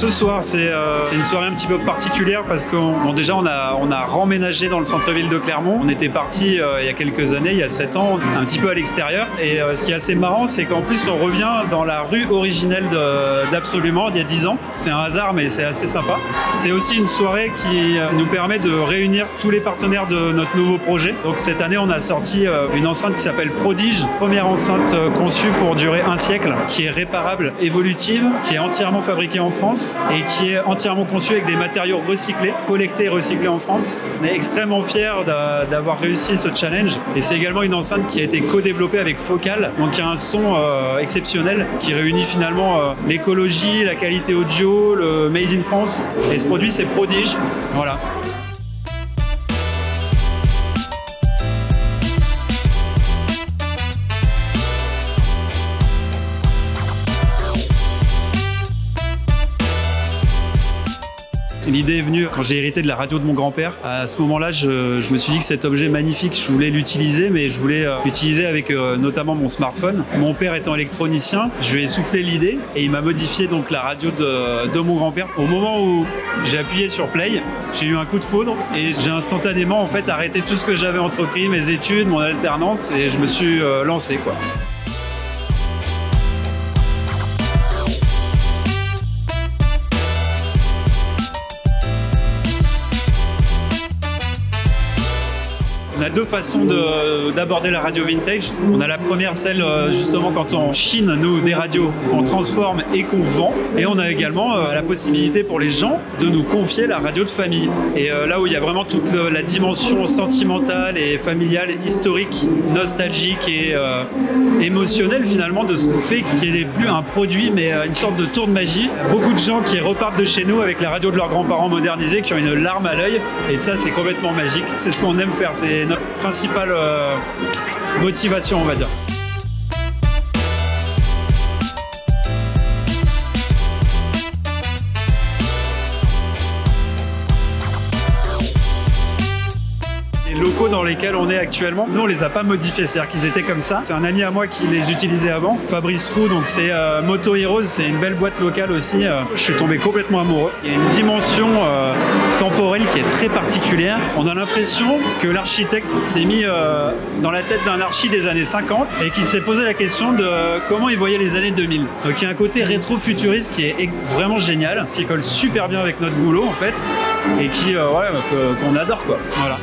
ce soir, c'est une soirée un petit peu particulière parce qu'on déjà on a remménagé dans le centre-ville de Clermont. On était parti il y a quelques années, il y a 7 ans, un petit peu à l'extérieur. Et ce qui est assez marrant, c'est qu'en plus on revient dans la rue originelle d'Absolument d'il y a 10 ans. C'est un hasard, mais c'est assez sympa. C'est aussi une soirée qui nous permet de réunir tous les partenaires de notre nouveau projet. Donc cette année, on a sorti une enceinte qui s'appelle Prodige, première enceinte conçue pour durer un siècle, qui est réparable, évolutive, qui est entièrement fabriquée en France et qui est entièrement conçue avec des matériaux recyclés, collectés et recyclés en France. On est extrêmement fiers d'avoir réussi ce challenge et c'est également une enceinte qui a été co-développée avec Focal, donc il y a un son exceptionnel qui réunit finalement l'écologie, la qualité audio, le Made in France et ce produit c'est Prodige. Voilà. L'idée est venue quand j'ai hérité de la radio de mon grand-père. À ce moment-là, je me suis dit que cet objet magnifique, je voulais l'utiliser, mais je voulais l'utiliser avec notamment mon smartphone. Mon père étant électronicien, je lui ai soufflé l'idée et il m'a modifié donc la radio de mon grand-père. Au moment où j'ai appuyé sur play, j'ai eu un coup de foudre et j'ai instantanément en fait arrêté tout ce que j'avais entrepris, mes études, mon alternance et je me suis lancé quoi. On a deux façons d'aborder la radio vintage. On a la première, celle justement quand on chine nous des radios, on transforme et qu'on vend. Et on a également la possibilité pour les gens de nous confier la radio de famille. Et là où il y a vraiment toute la dimension sentimentale et familiale, historique, nostalgique et émotionnelle finalement de ce qu'on fait, qui n'est plus un produit mais une sorte de tour de magie. Beaucoup de gens qui repartent de chez nous avec la radio de leurs grands-parents modernisée, qui ont une larme à l'œil. Et ça, c'est complètement magique. C'est ce qu'on aime faire. C'est notre principale motivation, on va dire. Les locaux dans lesquels on est actuellement, nous on les a pas modifiés, c'est-à-dire qu'ils étaient comme ça. C'est un ami à moi qui les utilisait avant, Fabrice Roux, donc c'est Moto Heroes, c'est une belle boîte locale aussi. Je suis tombé complètement amoureux. Il y a une dimension temporelle qui est très particulière. On a l'impression que l'architecte s'est mis dans la tête d'un archi des années 50 et qui s'est posé la question de comment il voyait les années 2000. Donc il y a un côté rétro-futuriste qui est vraiment génial, ce qui colle super bien avec notre boulot en fait et qui qu'on adore quoi. Voilà.